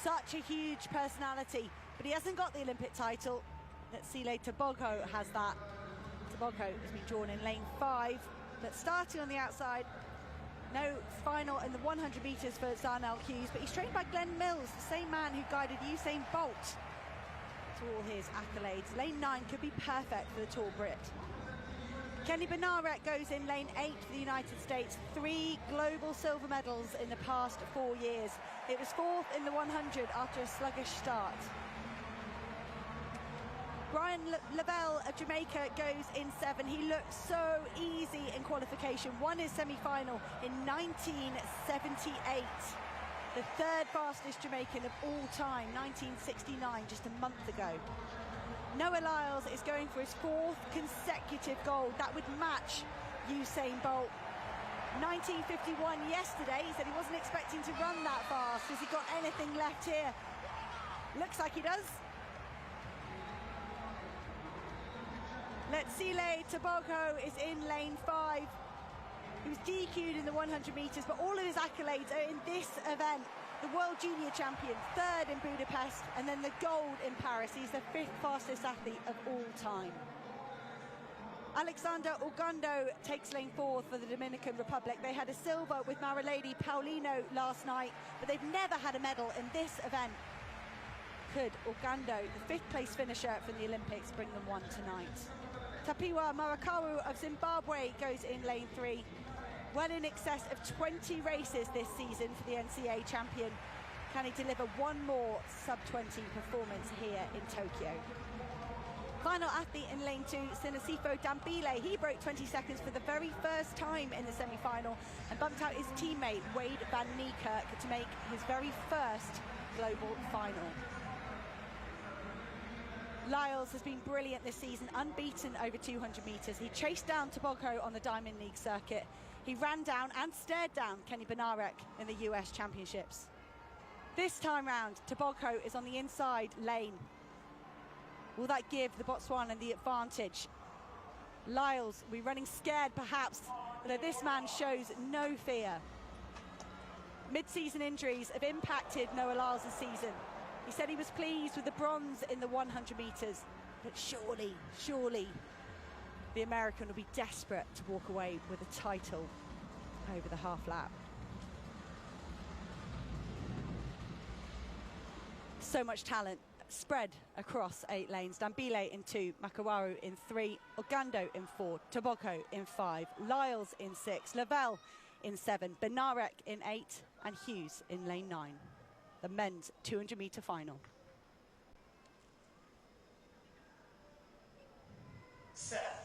such a huge personality, but he hasn't got the Olympic title. Letsile Tebogo has that. Tebogo has been drawn in lane 5, but starting on the outside. No final in the 100 metres for Zharnel Hughes, but he's trained by Glenn Mills, the same man who guided Usain Bolt to all his accolades. Lane 9 could be perfect for the tall Brit. Kenny Bednarek goes in lane 8 for the United States. 3 global silver medals in the past 4 years. It was 4th in the 100 after a sluggish start. Brian Lavelle of Jamaica goes in 7. He looked so easy in qualification. Won his semi-final in 1978. The 3rd fastest Jamaican of all time, 1969, just a month ago. Noah Lyles is going for his 4th consecutive gold. That would match Usain Bolt. 1951 yesterday. He said he wasn't expecting to run that fast. Has he got anything left here? Looks like he does. Letsile Tebogo is in lane 5. He was DQ'd in the 100 metres, but all of his accolades are in this event. The World Junior Champion, 3rd in Budapest, and then the gold in Paris. He's the 5th fastest athlete of all time. Alexander Ogando takes lane 4 for the Dominican Republic. They had a silver with Marilady Paulino last night, but they've never had a medal in this event. Could Ogando, the 5th place finisher from the Olympics, bring them one tonight? Tapiwa Marakaru of Zimbabwe goes in lane 3. Well in excess of 20 races this season for the NCAA champion. Can he deliver one more sub-20 performance here in Tokyo? Final athlete in lane 2, Sinisifo Dambile. He broke 20 seconds for the very first time in the semi-final and bumped out his teammate Wade van Niekerk to make his very first global final. Lyles has been brilliant this season, unbeaten over 200 metres. He chased down Tebogo on the Diamond League circuit. He ran down and stared down Kenny Bednarek in the US Championships. This time round, Tebogo is on the inside lane. Will that give the Botswanan the advantage? Lyles will be running scared perhaps, but this man shows no fear. Mid-season injuries have impacted Noah Lyles' season. He said he was pleased with the bronze in the 100 metres, but surely the American will be desperate to walk away with a title over the half lap. So much talent spread across 8 lanes. Dambile in 2, Makawaru in 3, Ogando in 4, Tebogo in 5, Lyles in 6, Lavelle in 7, Bednarek in 8, and Hughes in lane 9. The men's 200-metre final. Set.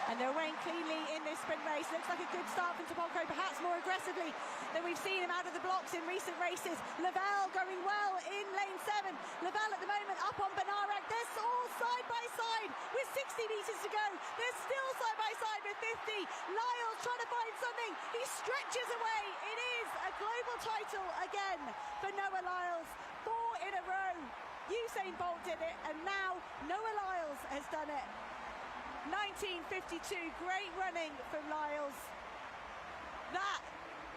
And they're away cleanly in this sprint race. Looks like a good start from Tebogo, perhaps more aggressively than we've seen him out of the blocks in recent races. Lavelle going well in lane 7. Lavelle at the moment up on Bednarek. They're all side by side with 60 metres to go. They're still side by side with 50. Lyles trying to find something. He stretches away. It is a global title again for Noah Lyles. 4 in a row. Usain Bolt did it, and now Noah Lyles has done it. 1952, great running from Lyles. That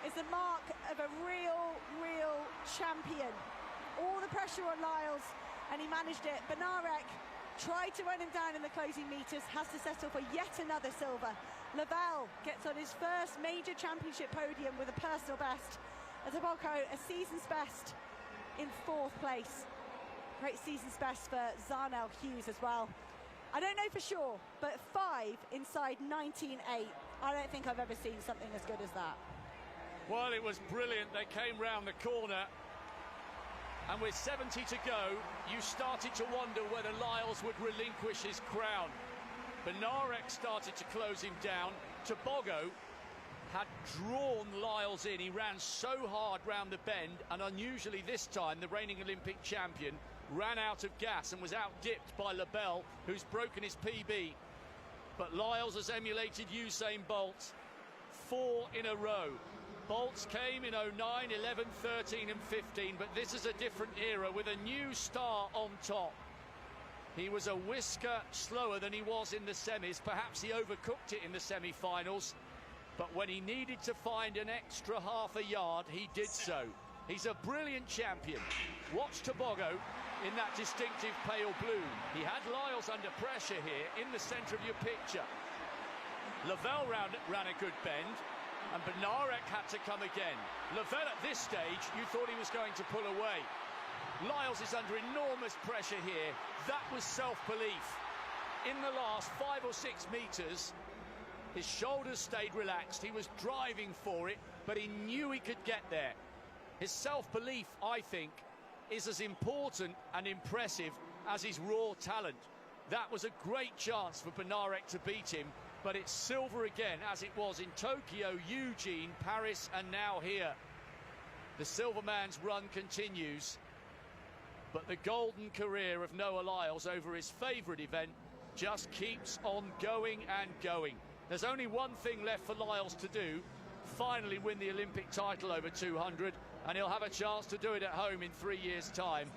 is the mark of a real champion. All the pressure on Lyles, and he managed it. Bednarek tried to run him down in the closing metres, has to settle for yet another silver. Lavelle gets on his first major championship podium with a personal best. Tebogo, a season's best in 4th place. Great season's best for Zharnel Hughes as well. I don't know for sure, but 5 inside 19.8. I don't think I've ever seen something as good as that. Well, it was brilliant. They came round the corner, and with 70 to go, you started to wonder whether Lyles would relinquish his crown. Bednarek started to close him down. Tebogo had drawn Lyles in. He ran so hard round the bend, and unusually this time, the reigning Olympic champion ran out of gas and was out-dipped by Lavelle, who's broken his PB. But Lyles has emulated Usain Bolt 4 in a row. Bolt's came in 09, 11, 13 and 15, but this is a different era with a new star on top. He was a whisker slower than he was in the semis. Perhaps he overcooked it in the semi-finals. but when he needed to find an extra half a yard, he did so. He's a brilliant champion. Watch Tebogo in that distinctive pale blue. He had Lyles under pressure here in the centre of your picture. Lavelle ran a good bend, and Bednarek had to come again. Lavelle at this stage, you thought he was going to pull away. Lyles is under enormous pressure here. That was self-belief. In the last 5 or 6 metres, his shoulders stayed relaxed. He was driving for it, but he knew he could get there. His self-belief, I think, is as important and impressive as his raw talent. That was a great chance for Bednarek to beat him, but it's silver again, as it was in Tokyo, Eugene, Paris, and now here. The Silverman's run continues, but the golden career of Noah Lyles over his favourite event just keeps on going and going. There's only one thing left for Lyles to do, finally win the Olympic title over 200, and he'll have a chance to do it at home in 3 years' time.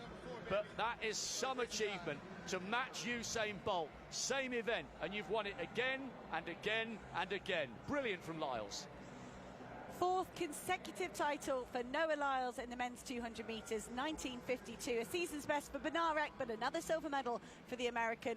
But that is some achievement, to match Usain Bolt, same event, and you've won it again and again and again. Brilliant from Lyles. 4th consecutive title for Noah Lyles in the men's 200 metres, 1952. A season's best for Bednarek, but another silver medal for the American.